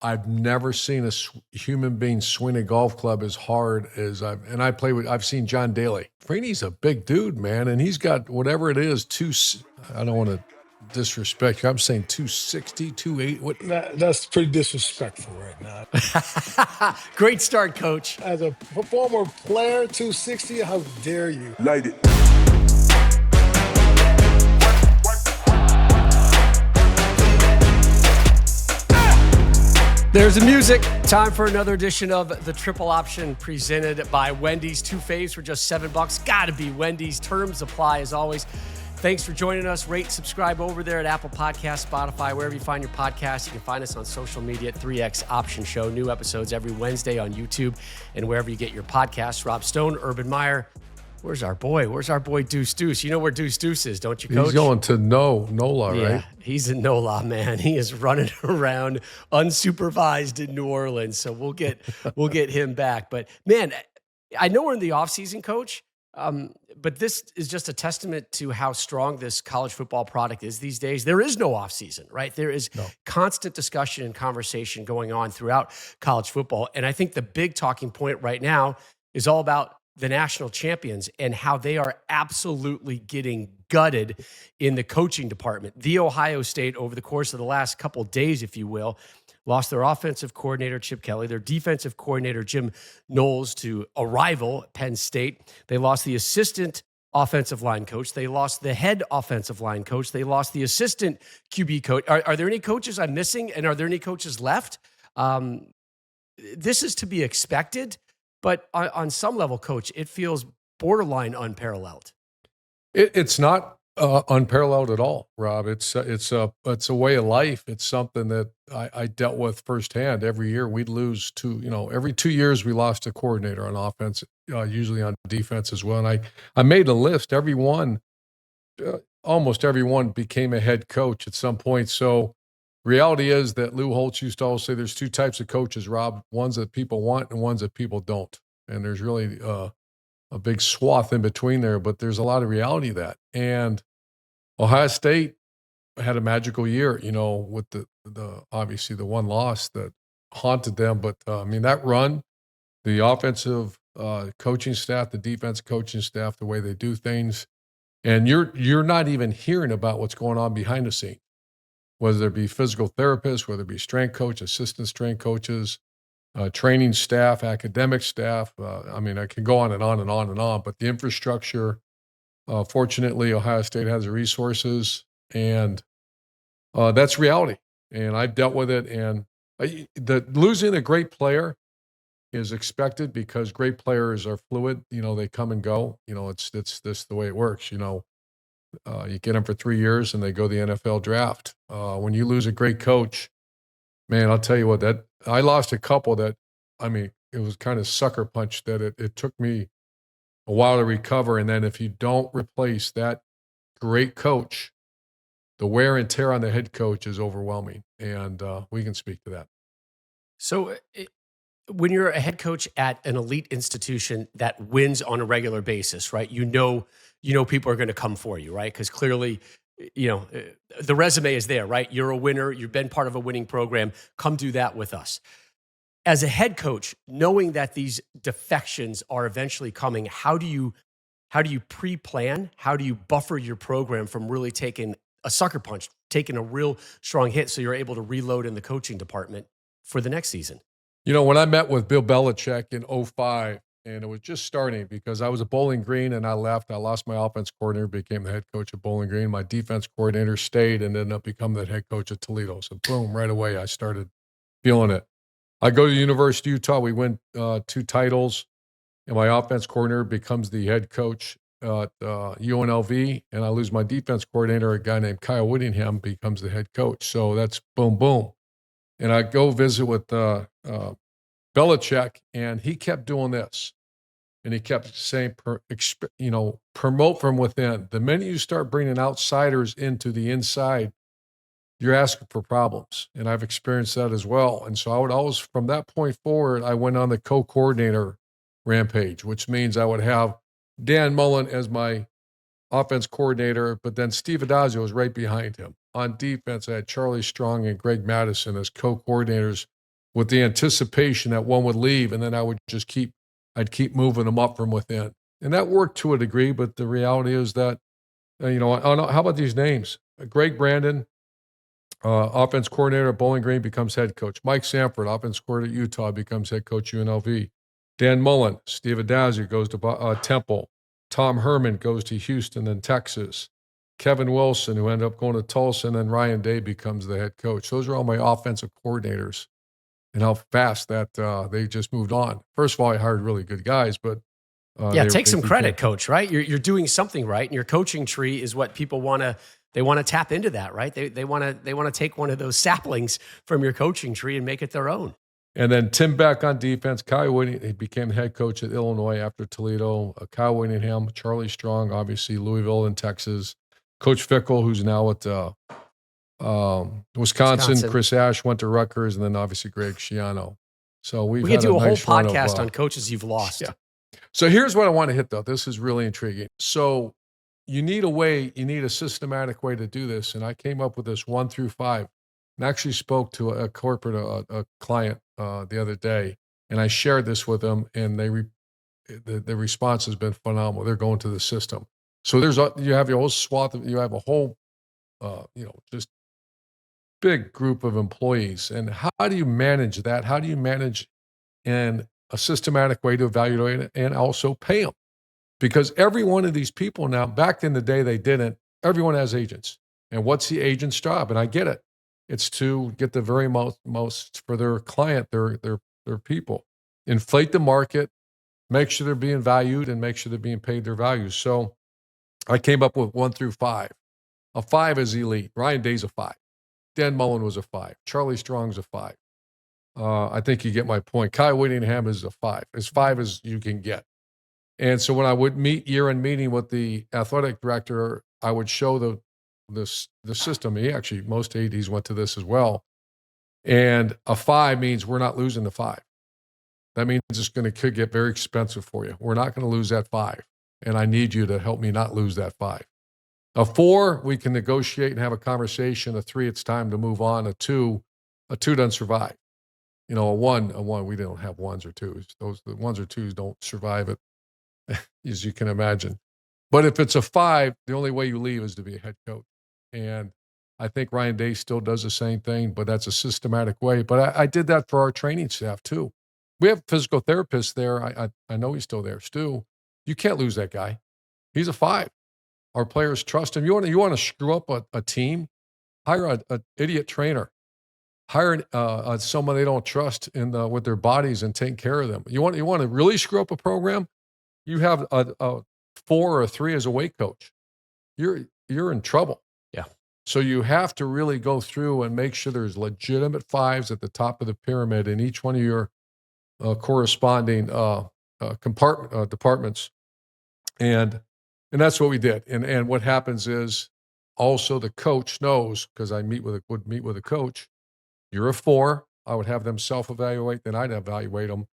I've never seen a human being swing a golf club as hard as I've seen John Daly. Freeney's a big dude, man, and he's got whatever it is, I don't want to disrespect you. I'm saying 260, 280. What? That's pretty disrespectful right now. Great start, Coach. As a former player, 260, how dare you? Light it. There's the music. Time for another edition of the Triple Option presented by Wendy's. 2 faves for just $7. Gotta be Wendy's. Terms apply as always. Thanks for joining us. Rate, subscribe over there at Apple Podcasts, Spotify, wherever you find your podcasts. You can find us on social media at 3X Option Show. New episodes every Wednesday on YouTube and wherever you get your podcasts. Rob Stone, Urban Meyer. Where's our boy? Where's our boy Deuce Deuce? You know where Deuce Deuce is, don't you, Coach? He's going to NOLA, yeah, right? He's in NOLA, man. He is running around unsupervised in New Orleans. So we'll get him back. But man, I know we're in the offseason, Coach. But this is just a testament to how strong this college football product is these days. There is no offseason, right? There is constant discussion and conversation going on throughout college football. And I think the big talking point right now is all about the national champions and how they are absolutely getting gutted in the coaching department. The Ohio State, over the course of the last couple of days, if you will, lost their offensive coordinator, Chip Kelly, their defensive coordinator, Jim Knowles, to a rival, Penn State. They lost the assistant offensive line coach. They lost the head offensive line coach. They lost the assistant QB coach. Are there any coaches I'm missing? And are there any coaches left? This is to be expected. But on some level, Coach, it feels borderline unparalleled. It's not unparalleled at all, Rob. It's a way of life. It's something that I dealt with firsthand. Every year we'd lose every 2 years we lost a coordinator on offense, usually on defense as well. And I made a list. Almost everyone became a head coach at some point. So reality is that Lou Holtz used to always say there's 2 types of coaches, Rob, ones that people want and ones that people don't. And there's really a big swath in between there, but there's a lot of reality to that. And Ohio State had a magical year, with the obviously the one loss that haunted them. But that run, the offensive coaching staff, the defense coaching staff, the way they do things, and you're not even hearing about what's going on behind the scenes. Whether it be physical therapists, whether it be strength coach, assistant strength coaches, training staff, academic staff. I can go on and on and on and on, but the infrastructure, fortunately, Ohio State has the resources, and that's reality. And I've dealt with it, and losing a great player is expected because great players are fluid. They come and go. It's the way it works. You get them for 3 years and they go the NFL draft. When you lose a great coach, man, I'll tell you what, that I lost a couple that, it was kind of sucker punch that it took me a while to recover. And then if you don't replace that great coach, the wear and tear on the head coach is overwhelming. And we can speak to that. So when you're a head coach at an elite institution that wins on a regular basis, right? You know people are going to come for you, right? Because clearly, the resume is there, right? You're a winner. You've been part of a winning program. Come do that with us. As a head coach, knowing that these defections are eventually coming, how do you pre-plan? How do you buffer your program from really taking a sucker punch, taking a real strong hit so you're able to reload in the coaching department for the next season? When I met with Bill Belichick in 2005, and it was just starting because I was at Bowling Green and I left. I lost my offense coordinator, became the head coach at Bowling Green. My defense coordinator stayed and ended up becoming the head coach at Toledo. So boom, right away I started feeling it. I go to the University of Utah. We win 2 titles, and my offense coordinator becomes the head coach at UNLV, and I lose my defense coordinator. A guy named Kyle Whittingham becomes the head coach. So that's boom, boom. And I go visit with Belichick, and he kept doing this. And he kept saying, promote from within. The minute you start bringing outsiders into the inside, you're asking for problems. And I've experienced that as well. And so I would always, from that point forward, I went on the co-coordinator rampage, which means I would have Dan Mullen as my offense coordinator, but then Steve Adazio was right behind him. On defense, I had Charlie Strong and Greg Madison as co-coordinators with the anticipation that one would leave, and then I'd keep moving them up from within. And that worked to a degree, but the reality is that, how about these names? Greg Brandon, offense coordinator at Bowling Green, becomes head coach. Mike Sanford, offense coordinator at Utah, becomes head coach UNLV. Dan Mullen, Steve Adazio goes to Temple. Tom Herman goes to Houston and Texas. Kevin Wilson, who ended up going to Tulsa, and then Ryan Day becomes the head coach. Those are all my offensive coordinators, and how fast that they just moved on. First of all, I hired really good guys, but take some credit, coach. Right, you're doing something right, and your coaching tree is what people want to. They want to tap into that, right? They want to take one of those saplings from your coaching tree and make it their own. And then Tim Beck on defense. Kyle Whittingham, he became head coach at Illinois after Toledo. Kyle Whittingham, Charlie Strong, obviously Louisville and Texas. Coach Fickle, who's now at Wisconsin. Chris Ash went to Rutgers, and then obviously Greg Schiano. So we could do a whole podcast on coaches you've lost. Yeah. So here's what I want to hit, though. This is really intriguing. So you need a systematic way to do this. And I came up with this 1 through 5 and actually spoke to a client the other day. And I shared this with them, and the response has been phenomenal. They're going to the system. So you have your whole swath of, you have a whole, just big group of employees. And how do you manage that? How do you manage in a systematic way to evaluate it and also pay them? Because every one of these people now, back in the day, they didn't. Everyone has agents. And what's the agent's job? And I get it. It's to get the very most for their client, their people. Inflate the market, make sure they're being valued, and make sure they're being paid their values. So I came up with 1 through 5. A 5 is elite. Ryan Day's a 5. Dan Mullen was a 5. Charlie Strong's a 5. I think you get my point. Kyle Whittingham is a 5. As 5 as you can get. And so when I would meet year-end meeting with the athletic director, I would show the system. Most ADs went to this as well. And a 5 means we're not losing the 5. That means could get very expensive for you. We're not going to lose that 5. And I need you to help me not lose that 5. A 4, we can negotiate and have a conversation. A 3, it's time to move on. A 2 doesn't survive. A 1, we don't have 1s or 2s. The 1s or 2s don't survive it, as you can imagine. But if it's a 5, the only way you leave is to be a head coach. And I think Ryan Day still does the same thing, but that's a systematic way. But I did that for our training staff too. We have physical therapists there. I know he's still there. Stu, you can't lose that guy. He's a 5. Our players trust him. You want to screw up a team? Hire an idiot trainer. Hire someone they don't trust with their bodies and take care of them. You want to really screw up a program? You have a 4 or a 3 as a weight coach. You're in trouble. Yeah. So you have to really go through and make sure there's legitimate 5s at the top of the pyramid in each one of your corresponding departments, and that's what we did. And what happens is also the coach knows, because I would meet with a coach. You're a 4. I would have them self-evaluate, then I'd evaluate them,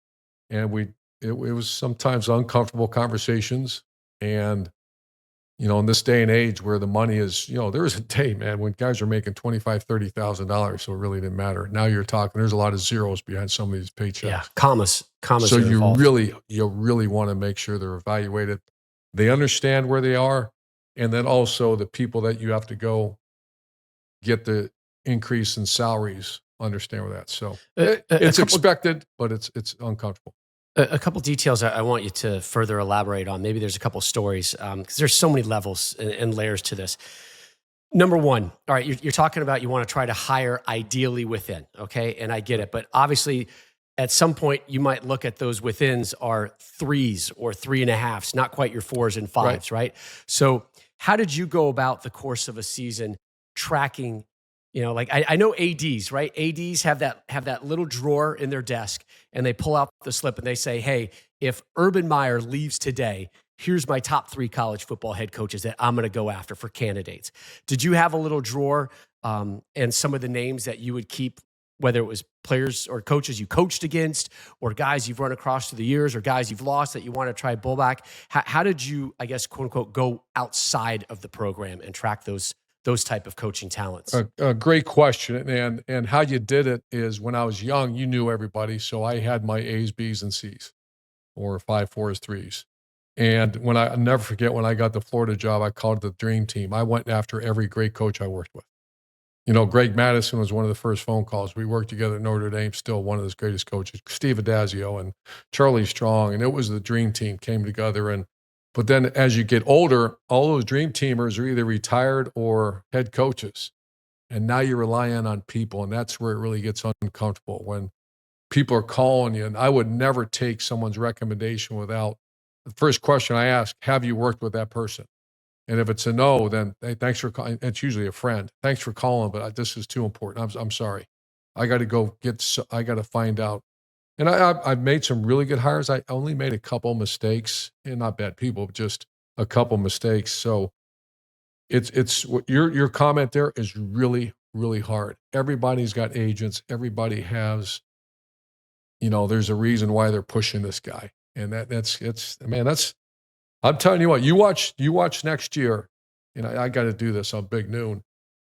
and it was sometimes uncomfortable conversations. And in this day and age where the money is, there was a day, man, when guys are making $25,000, $30,000, so it really didn't matter. Now you're talking, there's a lot of zeros behind some of these paychecks. Yeah, commas. So you really want to make sure they're evaluated. They understand where they are, and then also the people that you have to go get the increase in salaries understand where that. So it's expected, but it's uncomfortable. A couple details I want you to further elaborate on. Maybe there's a couple stories, because there's so many levels and layers to this. Number one, all right, you're talking about you want to try to hire ideally within, okay? And I get it. But obviously, at some point, you might look at those withins are 3s or 3.5s, not quite your 4s and 5s, right? So how did you go about the course of a season tracking? I know ADs, right? ADs have that little drawer in their desk, and they pull out the slip and they say, hey, if Urban Meyer leaves today, here's my top 3 college football head coaches that I'm going to go after for candidates. Did you have a little drawer and some of the names that you would keep, whether it was players or coaches you coached against, or guys you've run across through the years, or guys you've lost that you want to try bull back? How did you, I guess, quote unquote, go outside of the program and track those those type of coaching talents? A great question. And how you did it is when I was young, you knew everybody. So I had my A's, B's, and C's, or 5, 4s, 3s. And I'll never forget when I got the Florida job, I called it the dream team. I went after every great coach I worked with. Greg Madison was one of the first phone calls. We worked together at Notre Dame, still one of his greatest coaches, Steve Adazio and Charlie Strong. And it was the dream team came together. But then as you get older, all those dream teamers are either retired or head coaches. And now you're relying on people. And that's where it really gets uncomfortable when people are calling you. And I would never take someone's recommendation without the first question I ask, have you worked with that person? And if it's a no, then hey, thanks for calling. It's usually a friend. Thanks for calling, but this is too important. I'm sorry. I got to go I got to find out. And I've made some really good hires. I only made a couple mistakes, and not bad people, but just a couple mistakes. So it's what your comment there is really, really hard. Everybody's got agents. Everybody has, there's a reason why they're pushing this guy. And I'm telling you what, you watch next year, and I got to do this on Big Noon.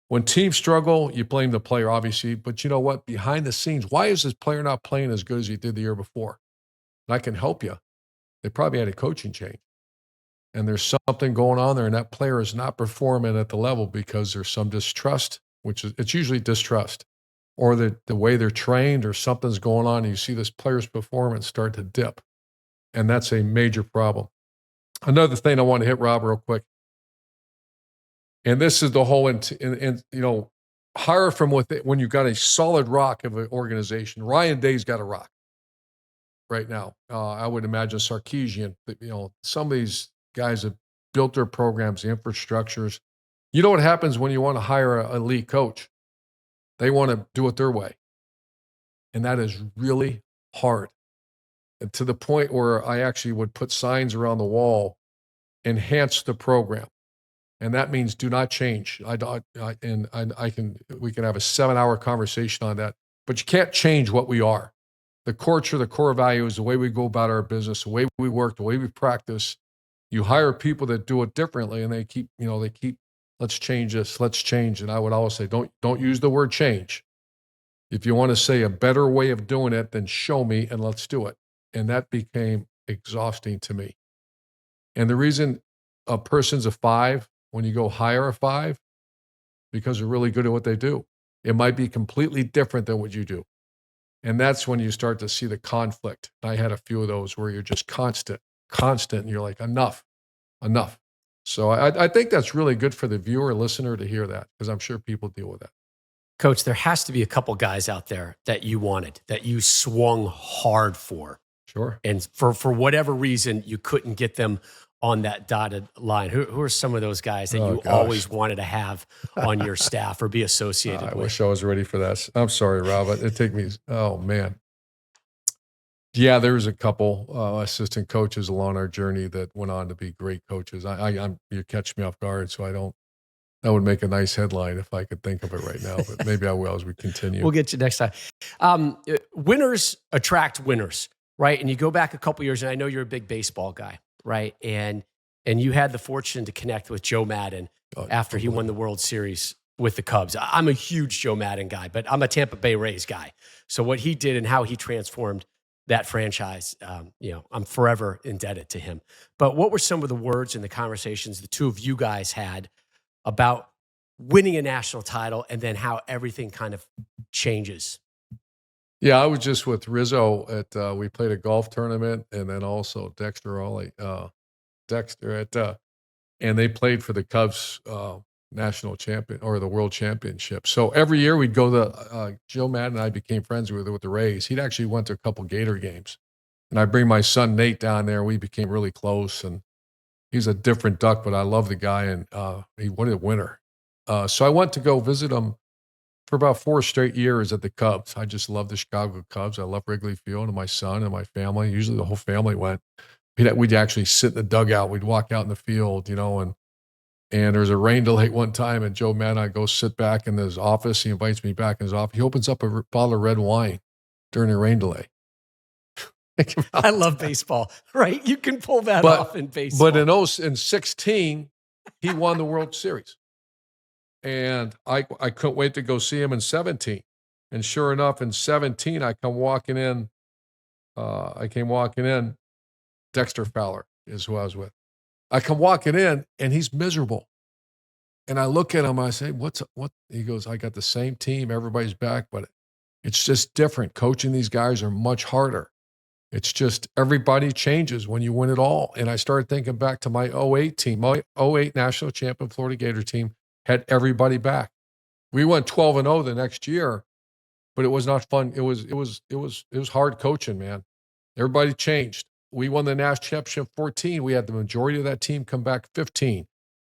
When teams struggle, you blame the player, obviously, but you know what? Behind the scenes, why is this player not playing as good as he did the year before? And I can help you. They probably had a coaching change, and there's something going on there, and that player is not performing at the level because there's some distrust, it's usually distrust, or the way they're trained, or something's going on, and you see this player's performance start to dip, and that's a major problem. Another thing I want to hit, Rob, real quick, and this is the whole, hire from within. When you've got a solid rock of an organization, Ryan Day's got a rock right now. I would imagine Sarkisian, some of these guys have built their programs, the infrastructures. You know what happens when you want to hire an elite coach? They want to do it their way. And that is really hard. And to the point where I actually would put signs around the wall, enhance the program. And that means do not change. We can have a 7-hour conversation on that, but you can't change what we are. The culture, the core values, the way we go about our business, the way we work, the way we practice. You hire people that do it differently, and they keep, let's change this, let's change. And I would always say, don't use the word change. If you want to say a better way of doing it, then show me and let's do it. And that became exhausting to me. And the reason a person's a 5, when you go hire a 5, because they're really good at what they do. It might be completely different than what you do. And that's when you start to see the conflict. I had a few of those where you're just constant, and you're like, enough. So I think that's really good for the viewer, listener to hear that, because I'm sure people deal with that. Coach, there has to be a couple guys out there that you wanted, that you swung hard for. Sure. And for whatever reason, you couldn't get them on that dotted line. Who are some of those guys that you always wanted to have on your staff or be associated with? I wish I was ready for that. I'm sorry, Rob. It took me, oh man. Yeah, there's a couple assistant coaches along our journey that went on to be great coaches. You catch me off guard, so that would make a nice headline if I could think of it right now, but maybe I will as we continue. We'll get you next time. Winners attract winners, right? And you go back a couple years, and I know you're a big baseball guy, right? And you had the fortune to connect with Joe Madden after he won the World Series with the Cubs. I'm a huge Joe Madden guy, but I'm a Tampa Bay Rays guy. So what he did and how he transformed that franchise, I'm forever indebted to him. But what were some of the words and the conversations the two of you guys had about winning a national title and then how everything kind of changes? Yeah, I was just with Rizzo we played a golf tournament, and then also Dexter and they played for the Cubs national champion or the world championship. So every year we'd go to Joe Madden and I became friends with the Rays. He'd actually went to a couple Gator games, and I'd bring my son Nate down there. We became really close, and he's a different duck, but I love the guy, and what a winner. So I went to go visit him for about 4 straight years at the Cubs. I just love the Chicago Cubs. I love Wrigley Field, and my son and my family. Usually the whole family went. We'd actually sit in the dugout. We'd walk out in the field, and there was a rain delay one time, and Joe Madden, I go sit back in his office. He invites me back in his office. He opens up a bottle of red wine during a rain delay. I love baseball, right? You can pull that off in baseball. But in 16, he won the World Series. And I couldn't wait to go see him in 17. And sure enough, in 17, I came walking in. Dexter Fowler is who I was with. I come walking in, and he's miserable. And I look at him, I say, what? He goes, I got the same team. Everybody's back, but it's just different. Coaching these guys are much harder. It's just everybody changes when you win it all. And I started thinking back to my 08 team. My 08 national champion Florida Gator team had everybody back. We went 12-0 the next year, but it was not fun. It was hard coaching, man. Everybody changed. We won the national championship 14. We had the majority of that team come back 15.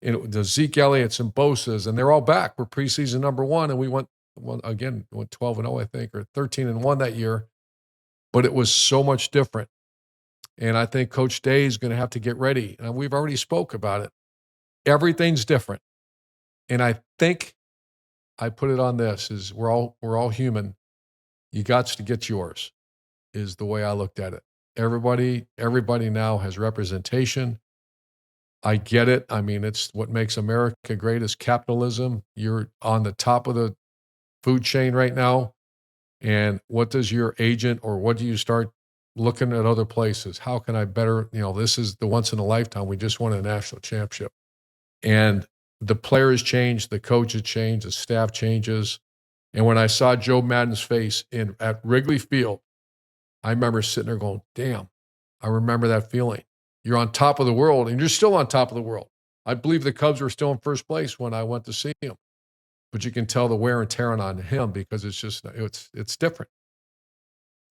And the Zeke Elliott's and Bosa's, and they're all back. We're preseason number 1, and we went 12-0, I think, or 13-1 that year. But it was so much different. And I think Coach Day is going to have to get ready. And we've already spoke about it. Everything's different. And I think I put it on this, is we're all human. You got to get yours, is the way I looked at it. Everybody now has representation. I get it. I mean, it's what makes America great is capitalism. You're on the top of the food chain right now. And what does your agent, or what do you start looking at other places? How can I better, this is the once in a lifetime. We just won a national championship. And the players change, the coaches change, the staff changes. And when I saw Joe Madden's face at Wrigley Field, I remember sitting there going, damn, I remember that feeling. You're on top of the world, and you're still on top of the world. I believe the Cubs were still in first place when I went to see him. But you can tell the wear and tear on him because it's different.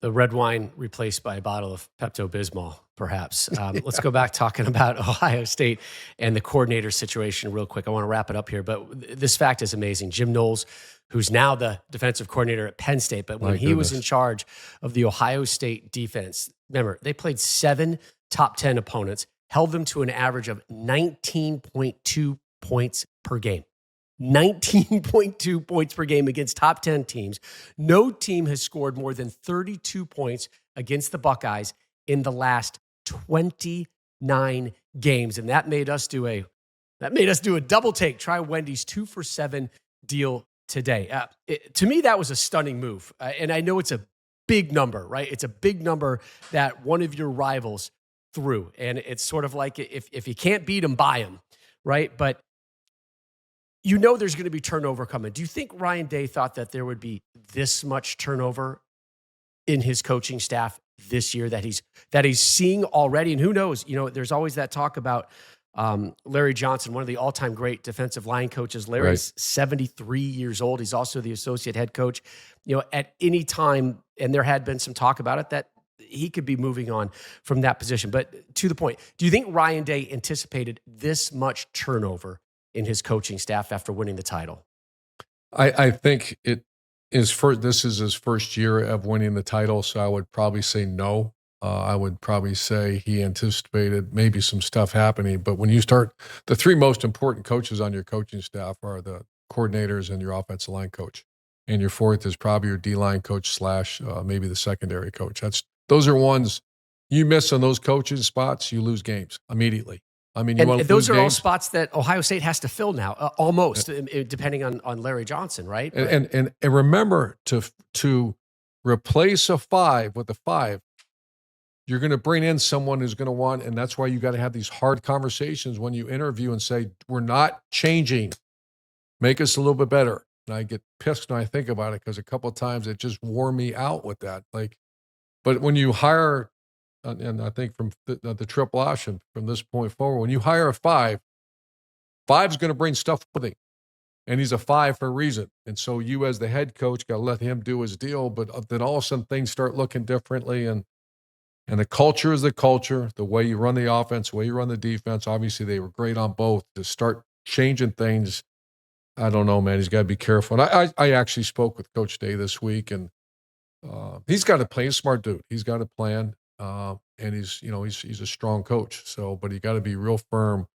The red wine replaced by a bottle of Pepto-Bismol, perhaps. Let's go back talking about Ohio State and the coordinator situation real quick. I want to wrap it up here, but this fact is amazing. Jim Knowles, who's now the defensive coordinator at Penn State, but when he was in charge of the Ohio State defense, remember, they played 7 top 10 opponents, held them to an average of 19.2 points per game. 19.2 points per game against top 10 teams. No team has scored more than 32 points against the Buckeyes in the last 29 games. And that made us do a double take. Try Wendy's 2 for $7 deal today. To me, that was a stunning move. And I know it's a big number, right? It's a big number that one of your rivals threw. And it's sort of like if you can't beat them, buy them, right? But there's going to be turnover coming. Do you think Ryan Day thought that there would be this much turnover in his coaching staff this year that he's seeing already? And who knows? There's always that talk about Larry Johnson, one of the all-time great defensive line coaches. Larry's 73 years old. He's also the associate head coach. At any time, and there had been some talk about it, that he could be moving on from that position. But to the point, do you think Ryan Day anticipated this much turnover in his coaching staff after winning the title? I think this is his first year of winning the title, so I would probably say no. I would probably say he anticipated maybe some stuff happening, but when you start, the 3 most important coaches on your coaching staff are the coordinators and your offensive line coach. And your 4th is probably your D-line coach / maybe the secondary coach. Those are ones you miss on those coaching spots, you lose games immediately. I mean, those are all spots that Ohio State has to fill now, almost, depending on Larry Johnson, right? And remember, to replace a 5 with a 5, you're going to bring in someone who's going to want, and that's why you got to have these hard conversations when you interview and say, we're not changing. Make us a little bit better. And I get pissed when I think about it because a couple of times it just wore me out with that. But when you hire, and I think from the triple option from this point forward, when you hire a 5's going to bring stuff with him. And he's a 5 for a reason. And so you as the head coach got to let him do his deal. But then all of a sudden things start looking differently. And the culture is the culture, the way you run the offense, the way you run the defense. Obviously, they were great on both. To start changing things, I don't know, man. He's got to be careful. And I actually spoke with Coach Day this week, and he's got to play. He's a smart dude. He's got a plan. And he's a strong coach. So, but he got to be real firm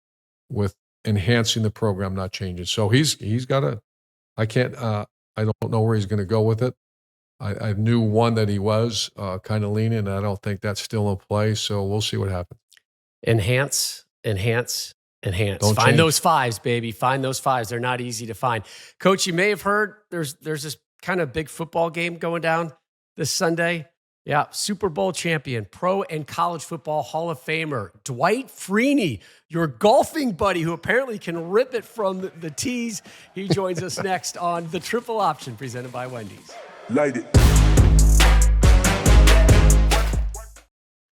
with enhancing the program, not changing. So he's got to. I don't know where he's going to go with it. I knew one that he was kind of leaning, and I don't think that's still in play. So we'll see what happens. Enhance, Enhance. Don't Find change. those fives, baby. Find those fives. They're not easy to find. Coach, you may have heard there's this kind of big football game going down this Sunday. Yeah, Super Bowl champion, pro and college football Hall of Famer, Dwight Freeney, your golfing buddy who apparently can rip it from the tees. He joins us next on The Triple Option, presented by Wendy's. Light it.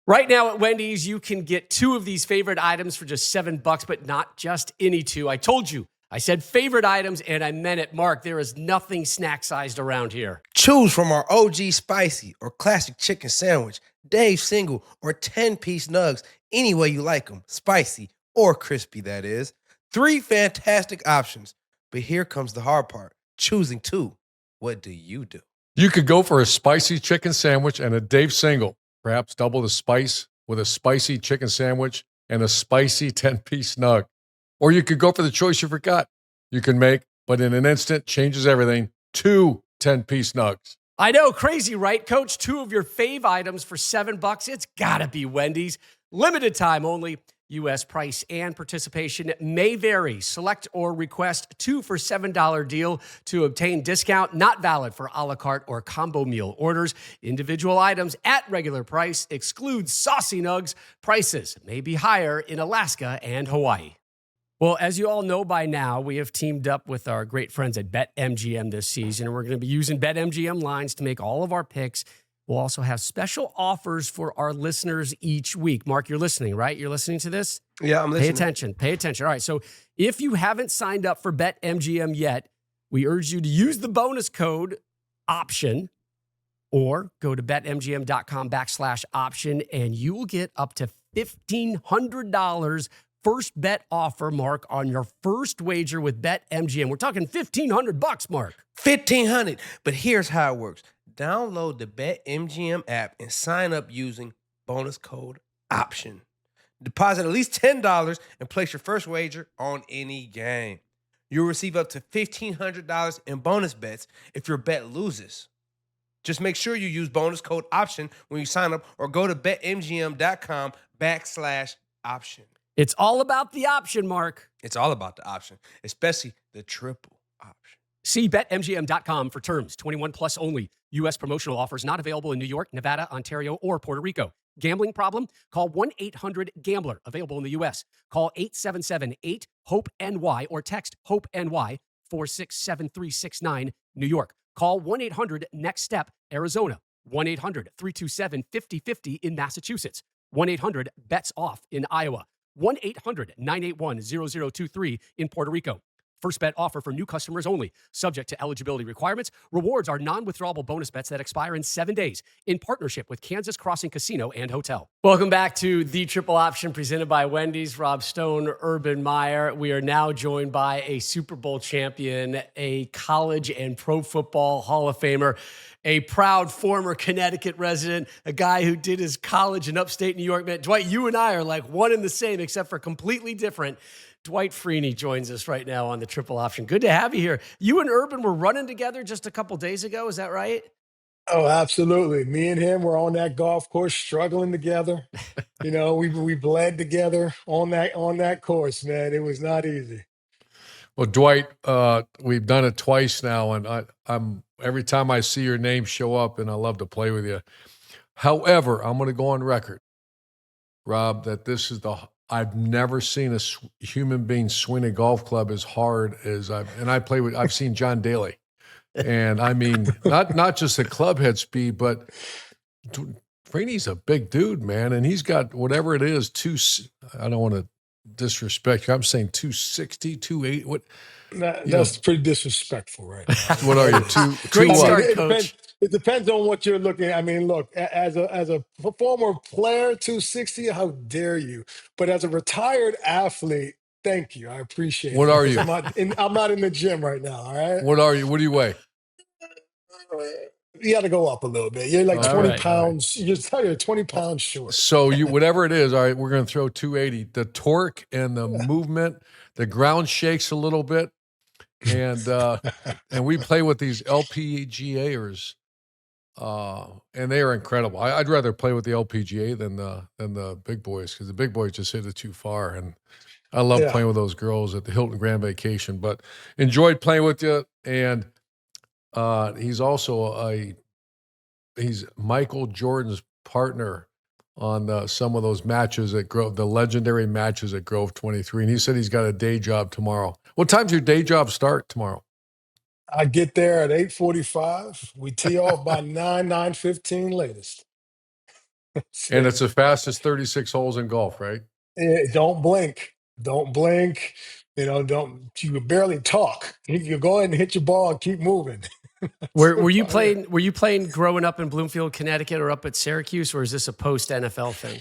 Right now at Wendy's, you can get 2 of these favorite items for just $7, but not just any 2. I told you, I said favorite items, and I meant it. Mark, there is nothing snack-sized around here. Choose from our OG spicy or classic chicken sandwich, Dave single, or 10-piece nugs, any way you like them, spicy or crispy, that is. 3 fantastic options, but here comes the hard part, choosing 2. What do you do? You could go for a spicy chicken sandwich and a Dave single. Perhaps double the spice with a spicy chicken sandwich and a spicy 10-piece nug. Or you could go for the choice you forgot. You can make, but in an instant, changes everything, 2 10-piece nugs. I know, crazy, right, Coach? 2 of your fave items for $7. It's got to be Wendy's. Limited time only. U.S. price and participation may vary. Select or request 2 for $7 deal to obtain discount. Not valid for a la carte or combo meal orders. Individual items at regular price. Excludes saucy nugs. Prices may be higher in Alaska and Hawaii. Well, as you all know by now, we have teamed up with our great friends at BetMGM this season, and we're going to be using BetMGM lines to make all of our picks. We'll also have special offers for our listeners each week. Mark, you're listening, right? You're listening to this? Yeah, I'm listening. Pay attention. Pay attention. All right, so if you haven't signed up for BetMGM yet, we urge you to use the bonus code OPTION or go to betmgm.com/option, and you will get up to $1,500 first bet offer, Mark, on your first wager with BetMGM. We're talking $1,500, Mark. $1,500. But here's how it works. Download the BetMGM app and sign up using bonus code OPTION. Deposit at least $10 and place your first wager on any game. You'll receive up to $1,500 in bonus bets if your bet loses. Just make sure you use bonus code OPTION when you sign up or go to betmgm.com/option. It's all about the option, Mark. It's all about the option, especially the triple option. See BetMGM.com for terms. 21 plus only. U.S. promotional offers not available in New York, Nevada, Ontario, or Puerto Rico. Gambling problem? Call 1-800-GAMBLER. Available in the U.S. Call 877-8-HOPE-NY or text HOPE-NY 467369 New York. Call 1-800-NEXT-STEP, Arizona. 1-800-327-5050 in Massachusetts. 1-800-BETS-OFF in Iowa. 1-800-981-0023 in Puerto Rico. First bet offer for new customers only. Subject to eligibility requirements. Rewards are non-withdrawable bonus bets that expire in 7 days in partnership with Kansas Crossing Casino and Hotel. Welcome back to The Triple Option presented by Wendy's. Rob Stone, Urban Meyer. We are now joined by a Super Bowl champion, a college and pro football Hall of Famer, a proud former Connecticut resident, a guy who did his college in upstate New York. Man, Dwight, you and I are like one and the same, except for completely different. Dwight Freeney joins us right now on The Triple Option. Good to have you here. You and Urban were running together just a couple days ago. Is that right? Oh, absolutely. Me and him were on that golf course struggling together. You know, we bled together on that course, man. It was not easy. Well, Dwight, we've done it twice now, and I'm every time I see your name show up, and I love to play with you. However, I'm going to go on record, Rob, that this is I've never seen a human being swing a golf club as hard as I've seen John Daly. And I mean, not just the club head speed, but Freeney's a big dude, man. And he's got whatever it is, I don't want to disrespect you. I'm saying 260, 280. What? That's pretty disrespectful, right now. What are you? Great start, It Coach. it depends on what you're looking at. I mean, look, as a former player, 260, how dare you? But as a retired athlete, thank you. I appreciate it. What are you? I'm not in the gym right now, all right? What are you? What do you weigh? You got to go up a little bit. You're like All 20 right, pounds. You're 20 pounds short. So whatever it is, all right, we're going to throw 280. The torque and the movement, the ground shakes a little bit, and we play with these LPGAers, and they are incredible. I'd rather play with the LPGA than the big boys because the big boys just hit it too far. And I love Yeah. playing with those girls at the Hilton Grand Vacation, but enjoyed playing with you. And he's also he's Michael Jordan's partner on some of those matches at Grove, the legendary matches at Grove 23. And he said he's got a day job tomorrow. What time's your day job start tomorrow? I get there at 8:45. We tee off by 9:15 latest. That's And it. it's the fastest 36 holes in golf, right? Don't blink. Don't blink. Don't you can barely talk. You go ahead and hit your ball and keep moving. That's Were you about it. playing? Were you playing growing up in Bloomfield, Connecticut, or up at Syracuse, or is this a post NFL thing?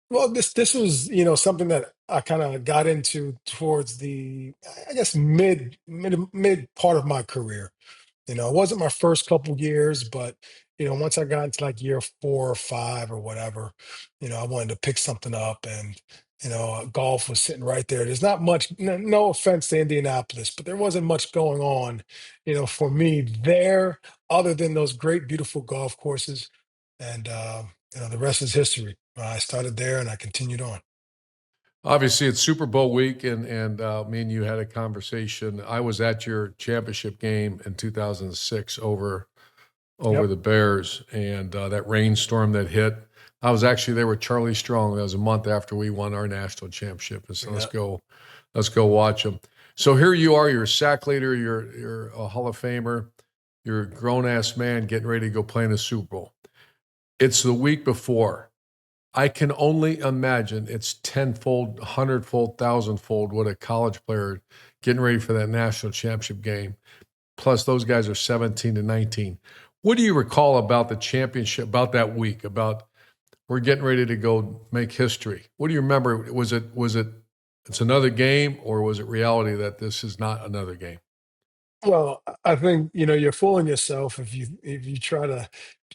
Well, this was, something that I kind of got into towards the, I guess, mid part of my career. It wasn't my first couple years, but once I got into like year 4 or 5 or whatever, I wanted to pick something up, and golf was sitting right there. There's not much, no offense to Indianapolis, but there wasn't much going on, for me there, other than those great, beautiful golf courses, and the rest is history. I started there and I continued on. Obviously, it's Super Bowl week, and me and you had a conversation. I was at your championship game in 2006 over Yep. the Bears, and that rainstorm that hit. I was actually there with Charlie Strong. That was a month after we won our national championship, and so let's go watch them. So here you are, you're a sack leader, you're a Hall of Famer, you're a grown ass man getting ready to go play in the Super Bowl. It's the week before. I can only imagine it's tenfold, hundredfold, thousandfold what a college player getting ready for that national championship game. Plus, those guys are 17 to 19. What do you recall about the championship, about that week, about we're getting ready to go make history? What do you remember? Was it it's another game, or was it reality that this is not another game? Well, I think you're fooling yourself if you try to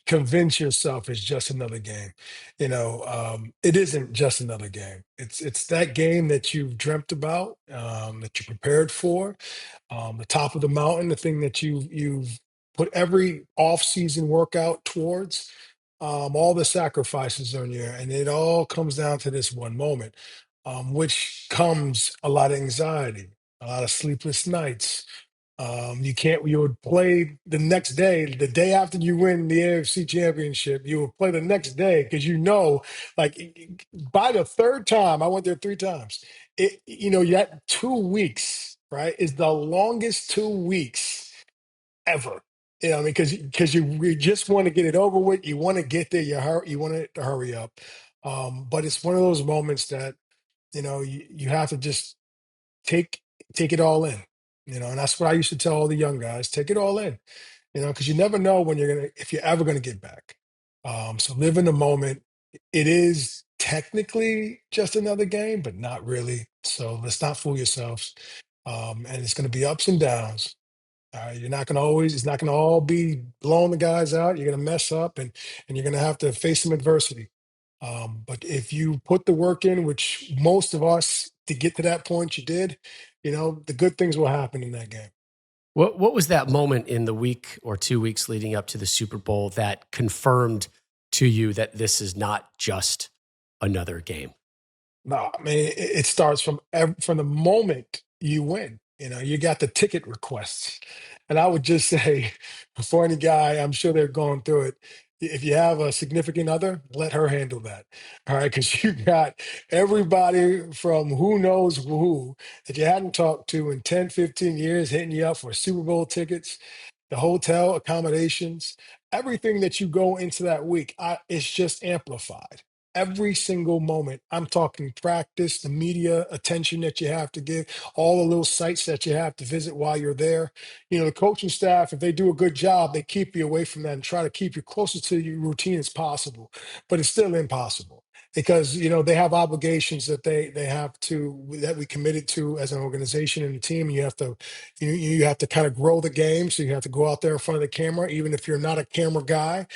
convince yourself it's just another game. It isn't just another game. It's that game that you've dreamt about, that you prepared for, the top of the mountain, the thing that you've put every off-season workout towards, all the sacrifices on you, and it all comes down to this one moment, which comes a lot of anxiety, a lot of sleepless nights. You would play the next day, the day after you win the AFC championship, you would play the next day because like by the third time, I went there 3 times. You had 2 weeks, right? Is the longest 2 weeks ever. I mean, because you just want to get it over with. You want to get there. You want it to hurry up. But it's one of those moments that you have to just take take it all in, and that's what I used to tell all the young guys: take it all in, because you never know when if you're ever gonna get back. So live in the moment. It is technically just another game, but not really. So let's not fool yourselves. And it's going to be ups and downs. You're not going to always. It's not going to all be blowing the guys out. You're going to mess up, and you're going to have to face some adversity. But if you put the work in, which most of us to get to that point you did, the good things will happen in that game. What was that moment in the week or 2 weeks leading up to the Super Bowl that confirmed to you that this is not just another game? No, I mean it starts from the moment you win. You got the ticket requests, and I would just say, for any guy, I'm sure they're going through it. If you have a significant other, let her handle that. All right, because you got everybody from who knows who that you hadn't talked to in 10, 15 years hitting you up for Super Bowl tickets, the hotel accommodations, everything that you go into that week, it's just amplified. Every single moment. I'm talking practice, the media attention that you have to give, all the little sites that you have to visit while you're there. The coaching staff, if they do a good job, they keep you away from that and try to keep you closer to your routine as possible. But it's still impossible because they have obligations that they have to that we committed to as an organization and a team. You have to kind of grow the game, so you have to go out there in front of the camera, even if you're not a camera guy.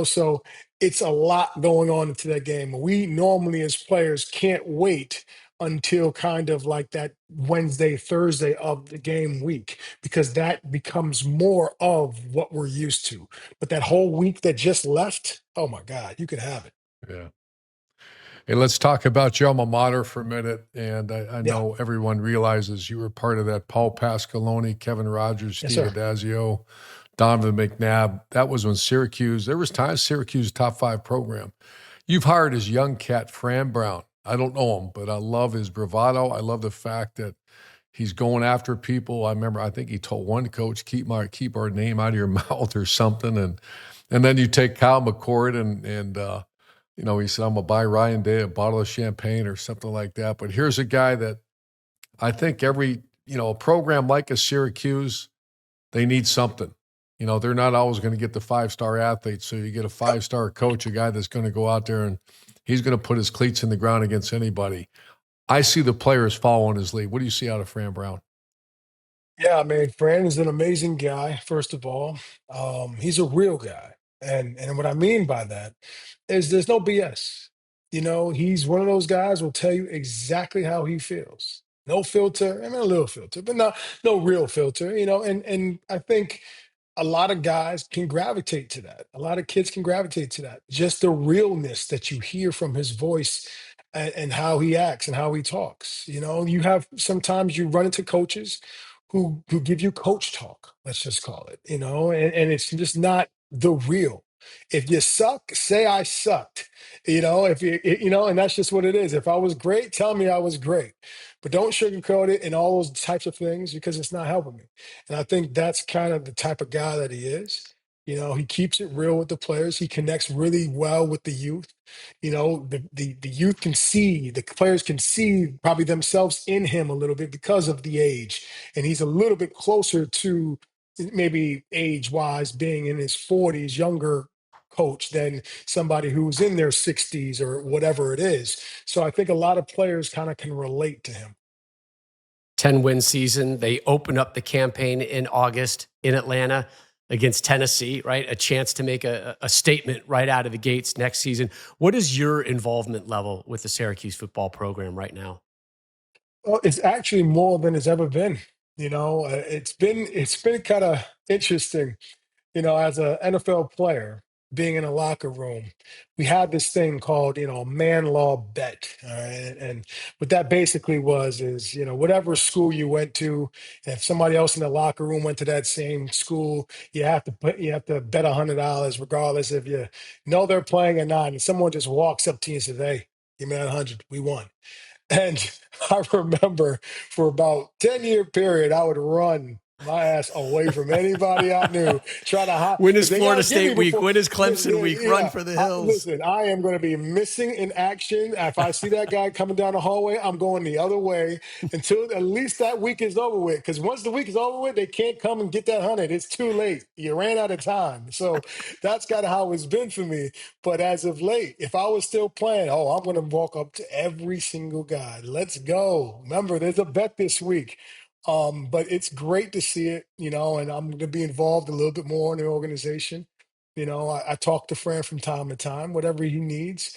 So it's a lot going on into that game. We normally, as players, can't wait until kind of like that Wednesday, Thursday of the game week, because that becomes more of what we're used to. But that whole week that just left, oh my God, you could have it. Yeah. Hey, let's talk about your alma mater for a minute. And I Yeah. know everyone realizes you were part of that Paul Pasqualoni, Kevin Rogers, Yes, Steve sir. Adazio, Donovan McNabb. That was when Syracuse, there was times Syracuse top 5 program. You've hired his young cat, Fran Brown. I don't know him, but I love his bravado. I love the fact that he's going after people. I think he told one coach, keep our name out of your mouth or something. And then you take Kyle McCord and he said, I'm gonna buy Ryan Day a bottle of champagne or something like that. But here's a guy that I think a program like a Syracuse, they need something. They're not always going to get the 5-star athletes. So you get a 5-star coach, a guy that's going to go out there and he's going to put his cleats in the ground against anybody. I see the players following his lead. What do you see out of Fran Brown? Yeah, I mean, Fran is an amazing guy, first of all. He's a real guy. And what I mean by that is there's no BS. He's one of those guys will tell you exactly how he feels. No filter. I mean, a little filter, but no real filter, and I think a lot of guys can gravitate to that. A lot of kids can gravitate to that. Just the realness that you hear from his voice and how he acts and how he talks. You have sometimes you run into coaches who give you coach talk, let's just call it, and it's just not the real. If you suck, say I sucked. If and that's just what it is. If I was great, tell me I was great. But don't sugarcoat it and all those types of things because it's not helping me. And I think that's kind of the type of guy that he is. He keeps it real with the players. He connects really well with the youth. The youth can see, the players can see probably themselves in him a little bit because of the age. And he's a little bit closer to maybe age wise being in his 40s, younger coach than somebody who's in their 60s or whatever it is. So I think a lot of players kind of can relate to him. 10-win season. They open up the campaign in August in Atlanta against Tennessee, right? A chance to make a statement right out of the gates next season. What is your involvement level with the Syracuse football program right now? Well, it's actually more than it's ever been. It's been kind of interesting. As a NFL player, being in a locker room, we had this thing called, man law bet. All right. And what that basically was is, whatever school you went to, if somebody else in the locker room went to that same school, you have to bet $100, regardless if you know they're playing or not. And someone just walks up to you and says, "Hey, give me that 100. We won." And I remember for about 10-year period, I would run my ass away from anybody I knew, try to hide When is because they got Florida to get me State week? before. When is Clemson week? Run Yeah, for the hills. listen, I am going to be missing in action. If I see that guy coming down the hallway, I'm going the other way until at least that week is over with. Because once the week is over with, they can't come and get that 100. It's too late. You ran out of time. So that's kind of how it's been for me. But as of late, if I was still playing, I'm going to walk up to every single guy. Let's go. Remember, there's a bet this week. But it's great to see it, and I'm going to be involved a little bit more in the organization. I talk to Fran from time to time, whatever he needs.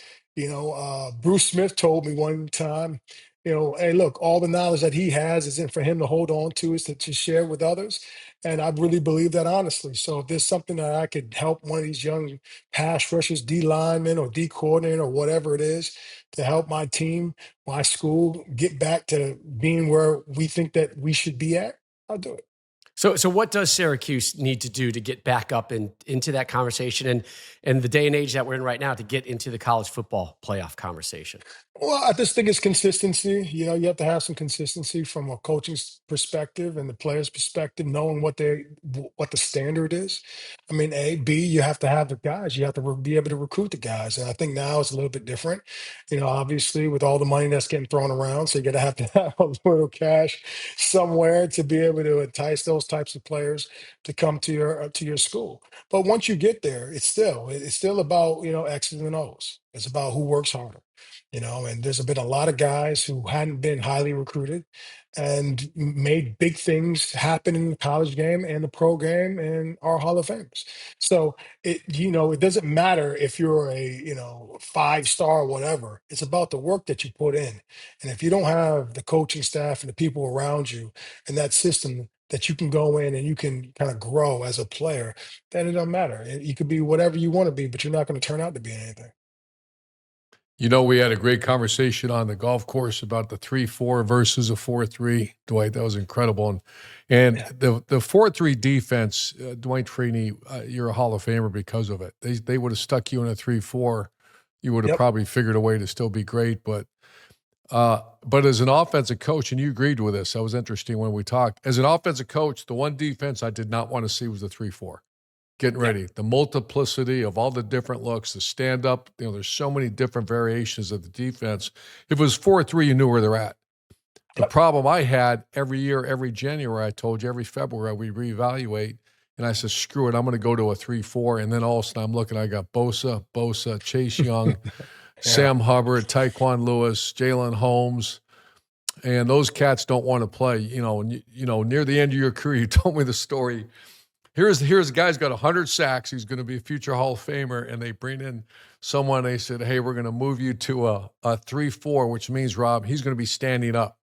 Bruce Smith told me one time, hey, look, all the knowledge that he has isn't for him to hold on to, is to share with others. And I really believe that honestly. So if there's something that I could help one of these young pass rushers, D linemen or D coordinator or whatever it is to help my team, my school get back to being where we think that we should be at, I'll do it. So what does Syracuse need to do to get back up into that conversation and the day and age that we're in right now to get into the college football playoff conversation? Well, I just think it's consistency. You have to have some consistency from a coaching's perspective and the player's perspective, knowing what the standard is. I mean, B, you have to have the guys. You have to be able to recruit the guys, and I think now it's a little bit different. Obviously, with all the money that's getting thrown around, so you're gonna have to have a little cash somewhere to be able to entice those types of players to come to your school. But once you get there, it's still about X's and O's. It's about who works harder. And there's been a lot of guys who hadn't been highly recruited and made big things happen in the college game and the pro game and are Hall of Famers. So it doesn't matter if you're a, 5-star or whatever. It's about the work that you put in. And if you don't have the coaching staff and the people around you and that system that you can go in and you can kind of grow as a player, then it don't matter. You could be whatever you want to be, but you're not going to turn out to be anything. We had a great conversation on the golf course about the 3-4 versus a 4-3. Dwight, that was incredible. And the 4-3 defense, Dwight Freeney, you're a Hall of Famer because of it. They would have stuck you in a 3-4. You would have probably figured a way to still be great. But as an offensive coach, and you agreed with this, that was interesting when we talked. As an offensive coach, the one defense I did not want to see was the 3-4. Getting ready, the multiplicity of all the different looks, the stand up. There's so many different variations of the defense. If it was 4-3, you knew where they're at. The problem I had every year, every January, I told you, every February, we reevaluate. And I said, screw it, I'm going to go to a 3-4. And then all of a sudden I'm looking, I got Bosa, Chase Young, Sam Hubbard, Tyquan Lewis, Jalen Holmes. And those cats don't want to play. Near the end of your career, you told me the story. Here's a guy's got 100 sacks. He's going to be a future Hall of Famer. And they bring in someone. They said, hey, we're going to move you to a 3-4, which means, Rob, he's going to be standing up.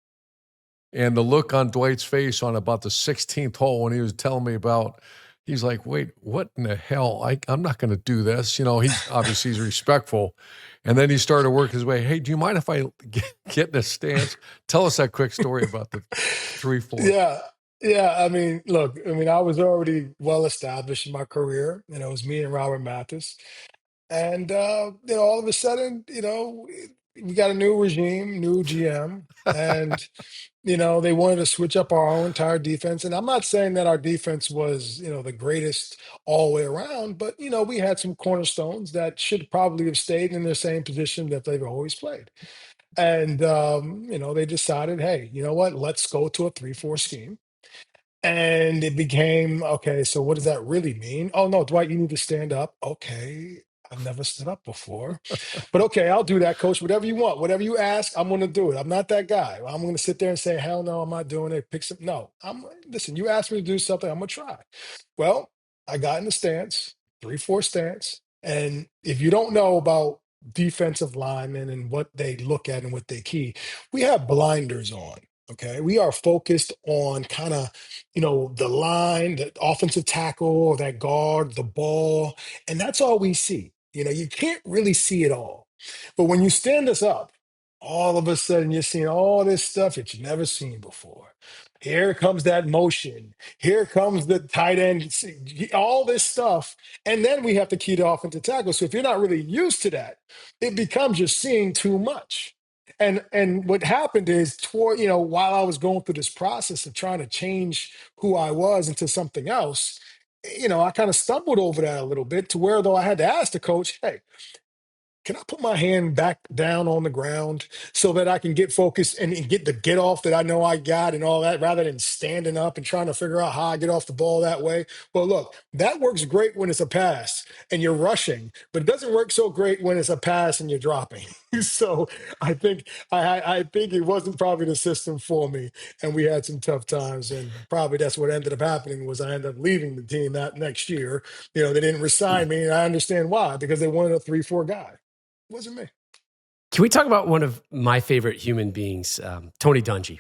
And the look on Dwight's face on about the 16th hole when he was telling me about, he's like, wait, what in the hell? I'm not going to do this. He's respectful. And then he started to work his way. Hey, do you mind if I get in a stance? Tell us that quick story about the 3-4. Yeah, look, I was already well established in my career. It was me and Robert Mathis. And, all of a sudden, we got a new regime, new GM. And, they wanted to switch up our whole entire defense. And I'm not saying that our defense was, the greatest all the way around, but, we had some cornerstones that should probably have stayed in the same position that they've always played. And, they decided, hey, you know what, let's go to a 3-4 scheme. And it became, okay, so what does that really mean? Oh, no, Dwight, you need to stand up. Okay, I've never stood up before. But okay, I'll do that, coach. Whatever you want, whatever you ask, I'm going to do it. I'm not that guy. I'm going to sit there and say, hell no, I'm not doing it. No, listen, you asked me to do something, I'm going to try. Well, I got in the stance, 3-4 stance. And if you don't know about defensive linemen and what they look at and what they key, we have blinders on. Okay, we are focused on kind of, the line, the offensive tackle, or that guard, the ball, and that's all we see. You can't really see it all. But when you stand us up, all of a sudden you're seeing all this stuff that you've never seen before. Here comes that motion. Here comes the tight end, all this stuff. And then we have to key the offensive tackle. So if you're not really used to that, it becomes you're seeing too much. And what happened is while I was going through this process of trying to change who I was into something else, I kind of stumbled over that a little bit to where though I had to ask the coach, hey, can I put my hand back down on the ground so that I can get focused and get the get off that I know I got and all that rather than standing up and trying to figure out how I get off the ball that way? Well, look, that works great when it's a pass and you're rushing, but it doesn't work so great when it's a pass and you're dropping. So I think I think it wasn't probably the system for me, and we had some tough times, and probably that's what ended up happening was I ended up leaving the team that next year. They didn't resign me, and I understand why, because they wanted a 3-4 guy. It wasn't me. Can we talk about one of my favorite human beings, Tony Dungy?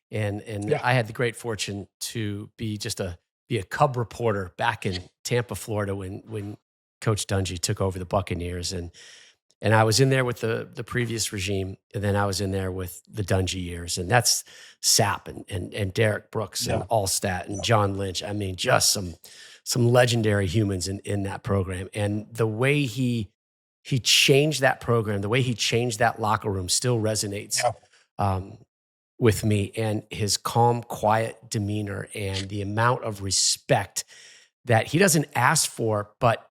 And I had the great fortune to be a Cub reporter back in Tampa, Florida when Coach Dungy took over the Buccaneers. And I was in there with the previous regime, and then I was in there with the Dungy years. And that's Sapp and Derek Brooks and Allstat and John Lynch. Just some legendary humans in that program. And the way he changed that program, the way he changed that locker room still resonates with me, and his calm, quiet demeanor and the amount of respect that he doesn't ask for, but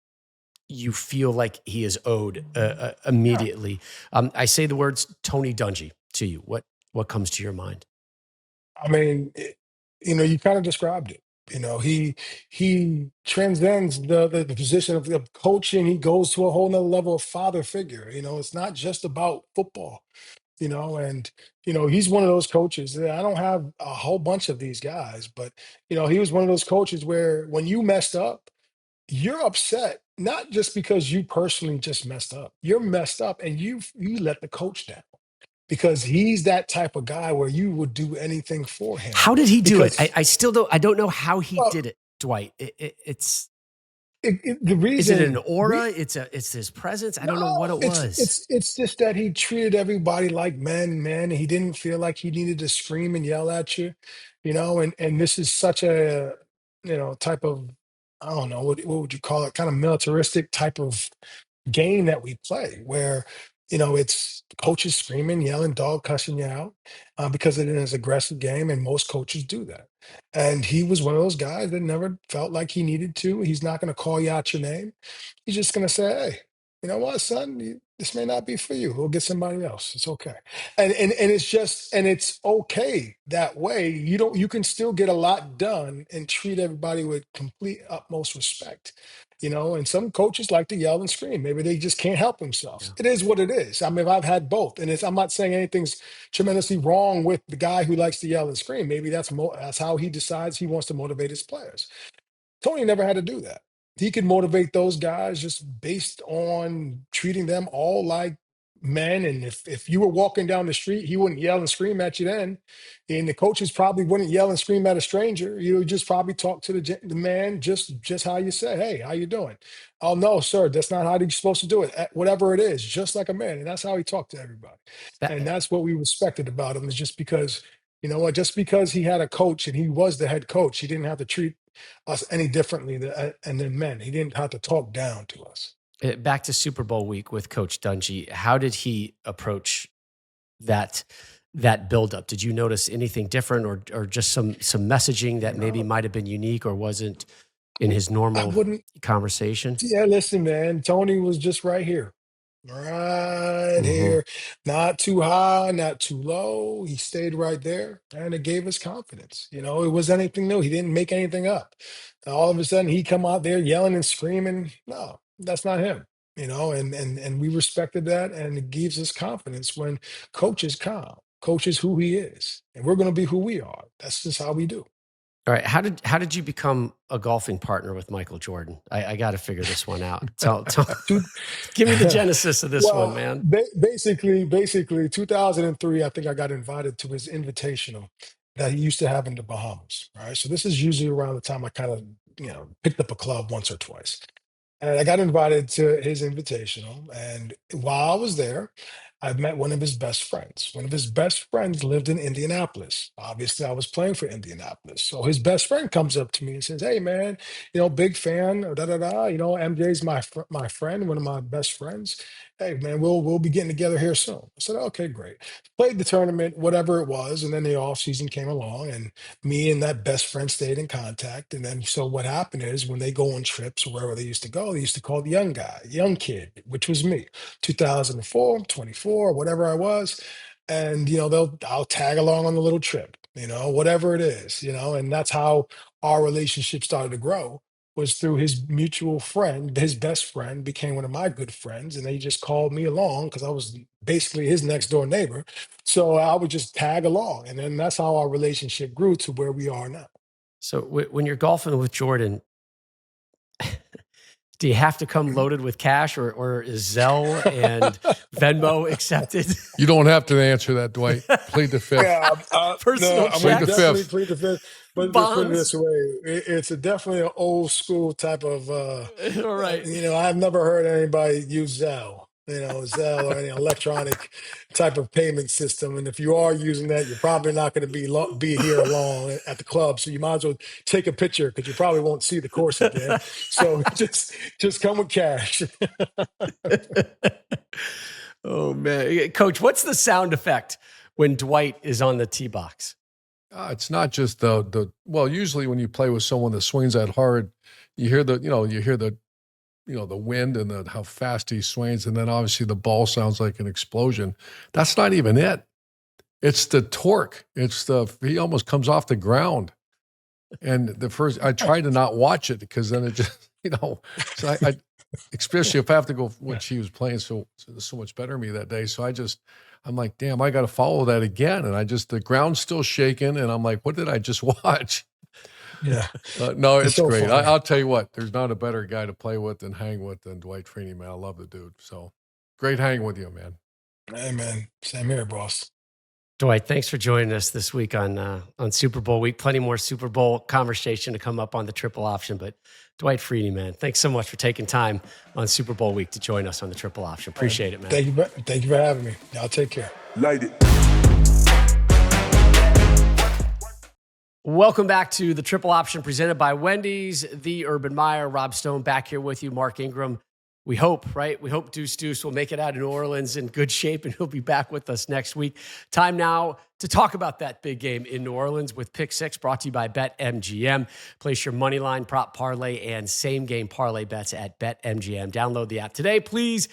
you feel like he is owed immediately. I say the words Tony Dungy to you. What comes to your mind? You kind of described it. He transcends the position of coaching. He goes to a whole nother level of father figure. It's not just about football. And he's one of those coaches. I don't have a whole bunch of these guys, but he was one of those coaches where when you messed up, you're upset, not just because you personally just messed up. You're messed up and you let the coach down because he's that type of guy where you would do anything for him. How did he do it? I still don't know how he did it, Dwight. The Is it an reason aura? It's his presence. I don't know what no, it was. it's just that he treated everybody like men, man. He didn't feel like he needed to scream and yell at you, and this is such a type of, I don't know, what would you call it, kind of militaristic type of game that we play where it's coaches screaming, yelling, dog cussing you out, because it is an aggressive game, and most coaches do that. And he was one of those guys that never felt like he needed to. He's not going to call you out your name. He's just going to say, hey, you know what, son, this may not be for you. We'll get somebody else. It's okay. And it's just, and it's okay that way. You can still get a lot done and treat everybody with complete utmost respect. And some coaches like to yell and scream. Maybe they just can't help themselves. Yeah. It is what it is. I mean, I've had both, and I'm not saying anything's tremendously wrong with the guy who likes to yell and scream. Maybe that's how he decides he wants to motivate his players. Tony never had to do that. He could motivate those guys just based on treating them all like men. And if you were walking down the street, he wouldn't yell and scream at you then. And the coaches probably wouldn't yell and scream at a stranger. You would just probably talk to the man just how you say, hey, how you doing? Oh, no, sir, that's not how you're supposed to do it. Whatever it is, just like a man. And that's how he talked to everybody. And That, that's what we respected about him, is just because, just because he had a coach and he was the head coach, he didn't have to treat us any differently and then men. He didn't have to talk down to us. back to Super Bowl week with Coach Dungy. How did he approach that buildup? Did you notice anything different, or just some messaging that maybe might have been unique or wasn't in his I normal wouldn't. conversation? Yeah, listen, man. Tony was just right Mhm. here, not too high, not too low. He stayed right there, and it gave us confidence. It was anything new. He didn't make anything up. All of a sudden, he come out there yelling and screaming. No, that's not him. And we respected that, and it gives us confidence when coach is calm. Coach is who he is, and we're going to be who we are. That's just how we do. All right. How did you become a golfing partner with Michael Jordan? I got to figure this one out. Dude, Give me the genesis of this one, well, man. basically, 2003, I think I got invited to his invitational that he used to have in the Bahamas. Right. So this is usually around the time I kind of, picked up a club once or twice. And I got invited to his invitational. And while I was there, I met one of his best friends. One of his best friends lived in Indianapolis. Obviously, I was playing for Indianapolis. So his best friend comes up to me and says, hey, man, big fan, da da da. MJ's my friend, one of my best friends. Hey, man, we'll be getting together here soon. I said, okay, great. Played the tournament, whatever it was. And then the off season came along, and me and that best friend stayed in contact. And then so what happened is, when they go on trips or wherever they used to go, they used to call the young guy, young kid, which was me, 2004, 24, whatever I was. And I'll tag along on the little trip, whatever it is, and that's how our relationship started to grow, was through his mutual friend. His best friend became one of my good friends, and they just called me along because I was basically his next door neighbor. So I would just tag along, and then that's how our relationship grew to where we are now. So when you're golfing with Jordan, do you have to come loaded with cash, or is Zelle and Venmo accepted? You don't have to answer that, Dwight. Plead the fifth. Yeah, Personal no, I'm gonna Plead the definitely fifth. plead the fifth. But just put it Bonds? this way, it's definitely an old school type of. All right. I've never heard anybody use Zelle. Zelle or any electronic type of payment system. And if you are using that, you're probably not going to be here long at the club. So you might as well take a picture, because you probably won't see the course again. So just come with cash. Oh man, Coach, what's the sound effect when Dwight is on the tee box? It's not just well, usually when you play with someone that swings that hard, you hear the wind and how fast he swings, and then obviously the ball sounds like an explosion. That's not even it. It's the torque. He almost comes off the ground. And I tried to not watch it, because then it just, so I especially if I have to go, which he was playing so much better than me that day. So I'm like, damn, I got to follow that again. And the ground's still shaking, and I'm like, what did I just watch? Yeah. No, it's so great. funny. I'll tell you what, there's not a better guy to play with and hang with than Dwight Freeney, man. I love the dude. So great hanging with you, man. Hey, man. Same here, boss. Dwight, thanks for joining us this week on Super Bowl week. Plenty more Super Bowl conversation to come up on the triple option. But Dwight Freeney, man, thanks so much for taking time on Super Bowl week to join us on the triple option. Appreciate it, man. Thank you for having me. Y'all take care. Light it. Welcome back to the triple option presented by Wendy's, the Urban Meyer. Rob Stone back here with you. Mark Ingram. We hope, right? We hope Deuce will make it out of New Orleans in good shape, and he'll be back with us next week. Time now to talk about that big game in New Orleans with Pick 6, brought to you by BetMGM. Place your money line, prop parlay, and same-game parlay bets at BetMGM. Download the app today. Please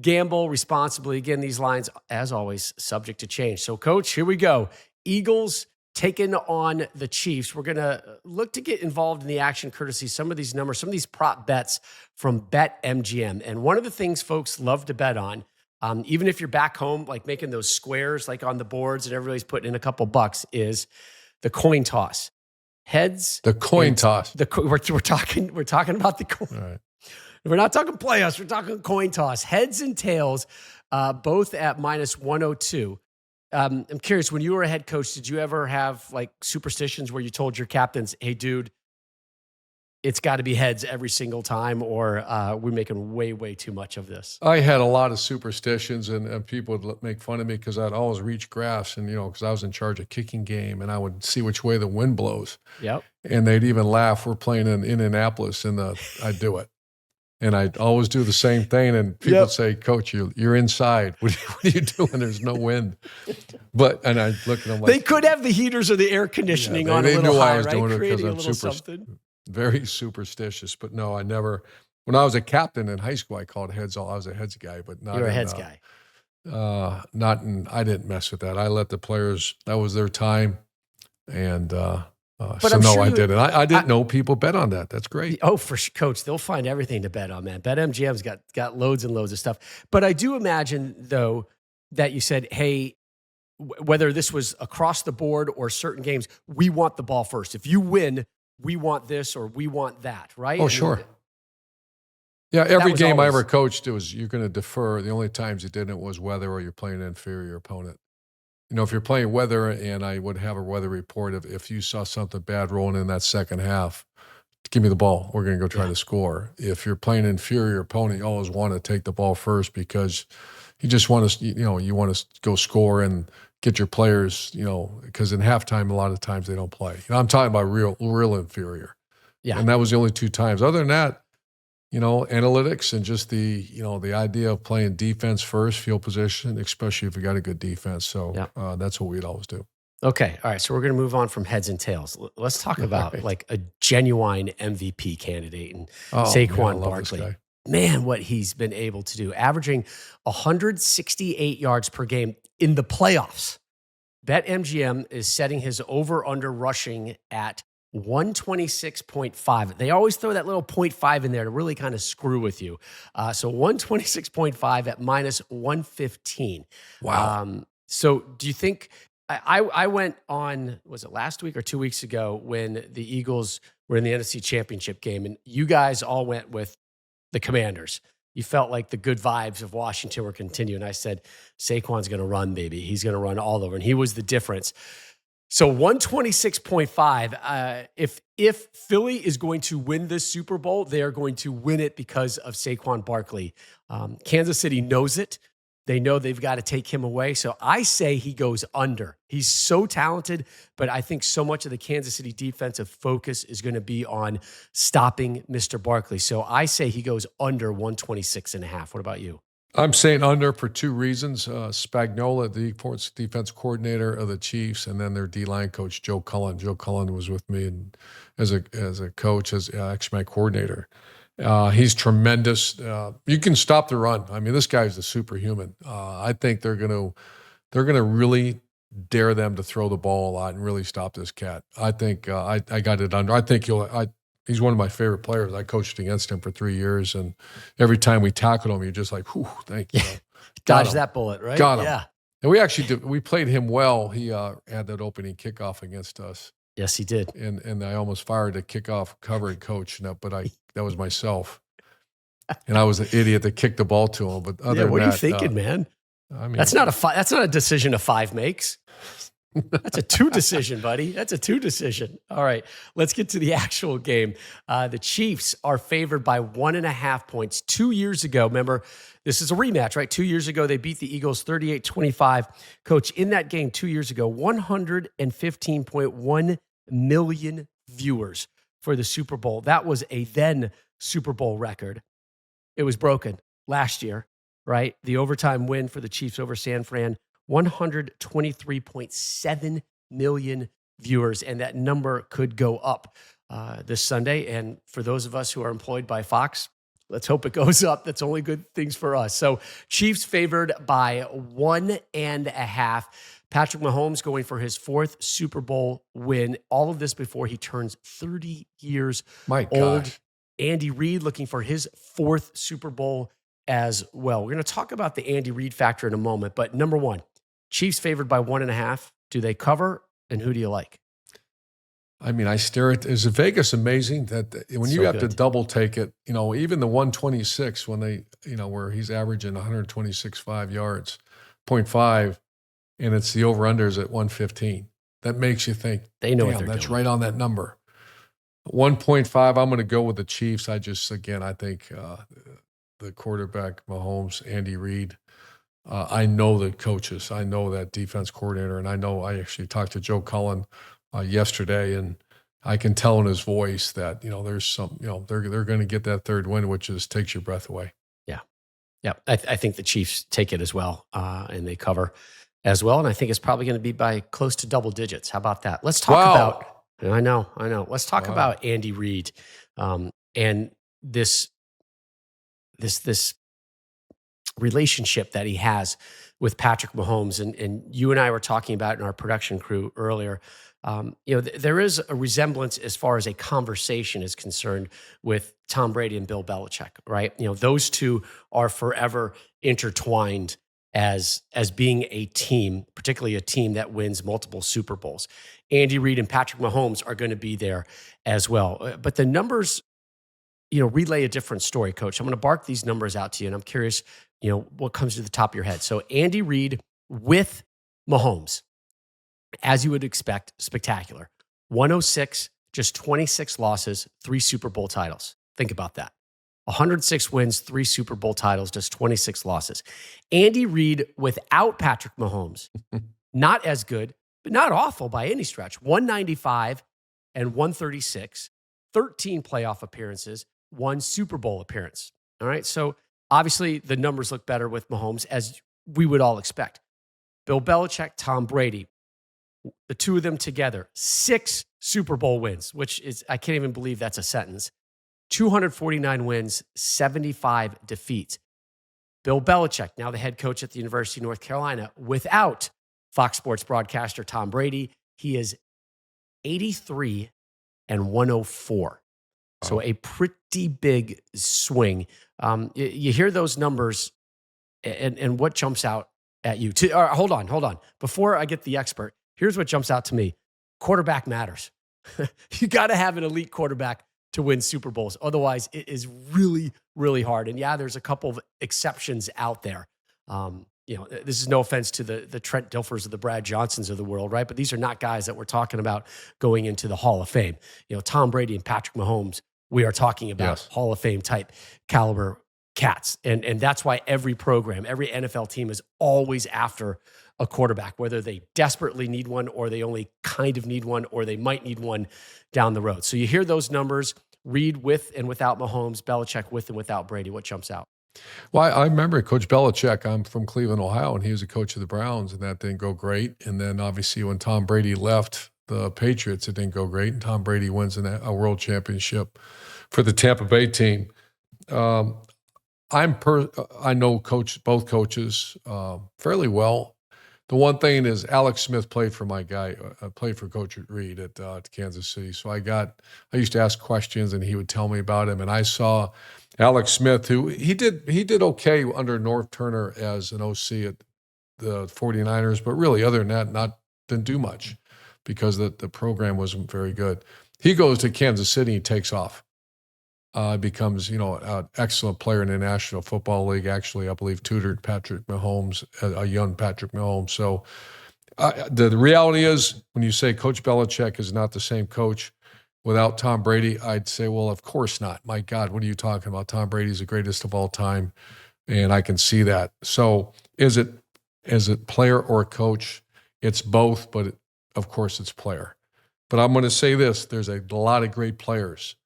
gamble responsibly. Again, these lines, as always, subject to change. So, Coach, here we go. Eagles taking on the Chiefs. We're going to look to get involved in the action courtesy some of these numbers, some of these prop bets from BetMGM. And one of the things folks love to bet on, even if you're back home, like making those squares like on the boards and everybody's putting in a couple bucks, is the coin toss. Heads. The coin toss. We're talking about the coin. All right. We're not talking playoffs. We're talking coin toss. Heads and tails, both at minus 102. I'm curious, when you were a head coach, did you ever have like superstitions where you told your captains, hey, dude, it's got to be heads every single time, or we're making way, way too much of this? I had a lot of superstitions, and people would make fun of me because I'd always reach graphs, and, because I was in charge of kicking game, and I would see which way the wind blows. Yep. And they'd even laugh. We're playing in Indianapolis, and I'd do it. And I'd always do the same thing. And people would say, Coach, you're inside. What are you doing? There's no wind. And I'd look at them like. They could have the heaters or the air conditioning on a little knew high, I was right? doing it Creating because a I'm little something. very superstitious. But no, I never. When I was a captain in high school, I called heads all. I was a heads guy, but not. You're a heads guy. I didn't mess with that. I let the players, that was their time. And, But so I'm no, sure I didn't. I didn't know people bet on that. That's great. Oh, for sure, Coach, they'll find everything to bet on, man. BetMGM's got loads and loads of stuff. But I do imagine, though, that you said, hey, whether this was across the board or certain games, we want the ball first. If you win, we want this or we want that, right? Oh, sure. Yeah, every game I always- ever coached, it was you're going to defer. The only times you didn't was weather or you're playing an inferior opponent. If you're playing weather, and I would have a weather report if you saw something bad rolling in that second half, give me the ball. We're going to go try to score. If you're playing an inferior opponent, you always want to take the ball first because you just want to, you want to go score and get your players, because in halftime, a lot of times they don't play. I'm talking about real inferior. Yeah. And that was the only two times. Other than that, analytics and just the idea of playing defense first, field position, especially if you got a good defense. So that's what we'd always do. Okay. All right. So we're going to move on from heads and tails. Let's talk about like a genuine MVP candidate and Saquon Barkley. Man, what he's been able to do, averaging 168 yards per game in the playoffs. BetMGM is setting his over-under rushing at 126.5. They always throw that little 0.5 in there to really kind of screw with you. So 126.5 at minus 115. Wow. So do you think I went on, was it last week or 2 weeks ago when the Eagles were in the NFC Championship game, and you guys all went with the Commanders. You felt like the good vibes of Washington were continuing. I said, Saquon's going to run, baby. He's going to run all over. And he was the difference. So 126.5, if Philly is going to win this Super Bowl, they are going to win it because of Saquon Barkley. Kansas City knows it. They know they've got to take him away. So I say he goes under. He's so talented, but I think so much of the Kansas City defensive focus is going to be on stopping Mr. Barkley. So I say he goes under 126.5. What about you? I'm saying under for two reasons. Spagnuolo, the defense coordinator of the Chiefs, and then their D-line coach, Joe Cullen. Joe Cullen was with me and as a coach, as actually my coordinator. He's tremendous. You can stop the run. I mean, this guy's a superhuman. I think they're gonna really dare them to throw the ball a lot and really stop this cat. I think I got it under. I think he's one of my favorite players. I coached against him for 3 years, and every time we tackled him, you're just like, whew, thank you. Dodge that bullet, right? Got him. Yeah. And we actually we played him well. He had that opening kickoff against us. Yes, he did. And I almost fired a kickoff covering coach, but that was myself. And I was the idiot that kicked the ball to him. But other than what that, are you thinking, man? I mean, that's not a decision a 5 makes. That's a 2 decision, buddy. That's a 2 decision. All right, let's get to the actual game. The Chiefs are favored by 1.5 points. 2 years ago, remember, this is a rematch, right? 2 years ago, they beat the Eagles 38-25. Coach, in that game 2 years ago, 115.1 million viewers for the Super Bowl. That was a then Super Bowl record. It was broken last year, right? The overtime win for the Chiefs over San Fran, 123.7 million viewers, and that number could go up this Sunday. And for those of us who are employed by Fox, let's hope it goes up. That's only good things for us. So Chiefs favored by 1.5. Patrick Mahomes going for his 4th Super Bowl win. All of this before he turns 30 years old. Gosh. Andy Reid looking for his 4th Super Bowl as well. We're going to talk about the Andy Reid factor in a moment, but number one, Chiefs favored by 1.5. Do they cover? And who do you like? I mean, I stare at, is Vegas amazing that when you have to double take it, even the 126 when they, where he's averaging 126.5 yards, 0.5, and it's the over-unders at 115. That makes you think, they know what they're that's doing. right on that number. 1.5, I'm going to go with the Chiefs. I think the quarterback, Mahomes, Andy Reid, I know the coaches. I know that defense coordinator, and I actually talked to Joe Cullen yesterday, and I can tell in his voice that, there's some, they're going to get that third win, which takes your breath away. Yeah. I think the Chiefs take it as well, and they cover as well. And I think it's probably going to be by close to double digits. How about that? Let's talk about, I know. Let's talk about Andy Reid, and this relationship that he has with Patrick Mahomes. And you and I were talking about in our production crew earlier. There is a resemblance as far as a conversation is concerned with Tom Brady and Bill Belichick, right? Those two are forever intertwined as being a team, particularly a team that wins multiple Super Bowls. Andy Reid and Patrick Mahomes are going to be there as well. But the numbers, relay a different story, Coach. I'm going to bark these numbers out to you, and I'm curious, what comes to the top of your head. So Andy Reid with Mahomes, as you would expect, spectacular. 106, just 26 losses, 3 Super Bowl titles. Think about that. 106 wins, 3 Super Bowl titles, just 26 losses. Andy Reid without Patrick Mahomes, not as good, but not awful by any stretch. 195 and 136, 13 playoff appearances, 1 Super Bowl appearance. All right, so obviously the numbers look better with Mahomes, as we would all expect. Bill Belichick, Tom Brady, the two of them together, 6 Super Bowl wins, which is, I can't even believe that's a sentence. 249 wins, 75 defeats. Bill Belichick, now the head coach at the University of North Carolina, without Fox Sports broadcaster Tom Brady, he is 83 and 104. So a pretty big swing. You hear those numbers, and what jumps out at you? Hold on. Before I get the expert, here's what jumps out to me. Quarterback matters. You got to have an elite quarterback to win Super Bowls. Otherwise, it is really, really hard. And yeah, there's a couple of exceptions out there. This is no offense to the Trent Dilfers or the Brad Johnsons of the world, right? But these are not guys that we're talking about going into the Hall of Fame. Tom Brady and Patrick Mahomes, we are talking about Hall of Fame type caliber cats. And that's why every program, every NFL team is always after a quarterback, whether they desperately need one or they only kind of need one or they might need one down the road. So you hear those numbers, Reid with and without Mahomes, Belichick with and without Brady. What jumps out? Well, I remember Coach Belichick. I'm from Cleveland, Ohio, and he was a coach of the Browns, and that didn't go great. And then obviously when Tom Brady left the Patriots, it didn't go great. And Tom Brady wins a world championship for the Tampa Bay team. I know both coaches fairly well. The one thing is Alex Smith played for played for Coach Reid at Kansas City. So I used to ask questions and he would tell me about him. And I saw Alex Smith, who he did okay under North Turner as an OC at the 49ers, but really other than that, didn't do much because the program wasn't very good. He goes to Kansas City and takes off. Becomes, an excellent player in the National Football League. Actually, I believe tutored Patrick Mahomes, a young Patrick Mahomes. So The reality is, when you say Coach Belichick is not the same coach without Tom Brady, I'd say, well, of course not. My God, what are you talking about? Tom Brady's the greatest of all time, and I can see that. So is it player or coach? It's both, but of course it's player. But I'm going to say this. There's a lot of great players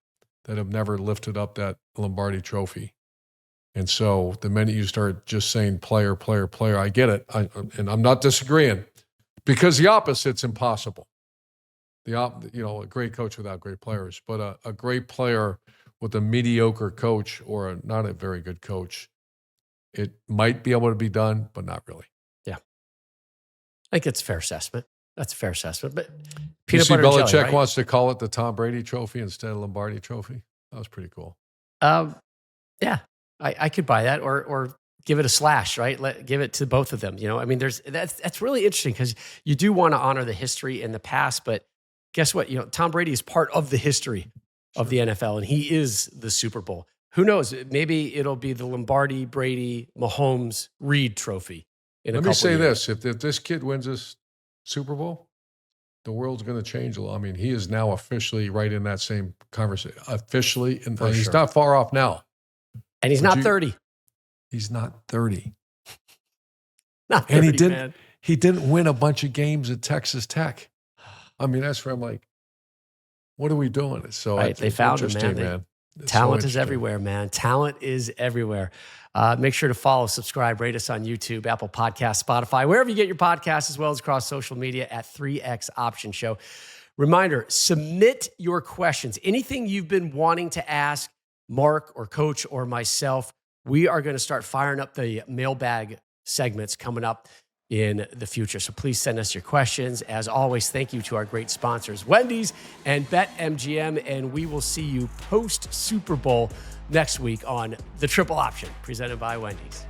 that have never lifted up that Lombardi trophy. And so the minute you start just saying player, player, player, I get it. And I'm not disagreeing, because the opposite's impossible. A great coach without great players, but a great player with a mediocre coach or not a very good coach, it might be able to be done, but not really. Yeah. I think it's a fair assessment. That's a fair assessment. But You peanut see butter and Belichick jelly, right? wants to call it the Tom Brady trophy instead of Lombardi trophy. That was pretty cool. Yeah, I could buy that, or give it a slash, right? Give it to both of them. I mean, that's really interesting, because you do want to honor the history and the past, but guess what? Tom Brady is part of the history of the NFL, and he is the Super Bowl. Who knows? Maybe it'll be the Lombardi, Brady, Mahomes, Reed trophy in a couple Let me say years. this: if this kid wins this Super Bowl, the world's going to change a lot. I mean, he is now officially right in that same conversation. Officially, and he's sure. not far off now. And he's not 30. He's not 30. Not 30, And he didn't. man. He didn't win a bunch of games at Texas Tech. I mean, that's where I'm like, what are we doing? So Right, it's they found him, interesting, man. It's Talent so is interesting. everywhere, man. Talent is everywhere. Make sure to follow, subscribe, rate us on YouTube, Apple Podcasts, Spotify, wherever you get your podcasts, as well as across social media at 3X Option Show. Reminder, submit your questions. Anything you've been wanting to ask Mark or Coach or myself, we are going to start firing up the mailbag segments coming up in the future. So please send us your questions. As always, thank you to our great sponsors, Wendy's and BetMGM, and we will see you post Super Bowl next week on The Triple Option, presented by Wendy's.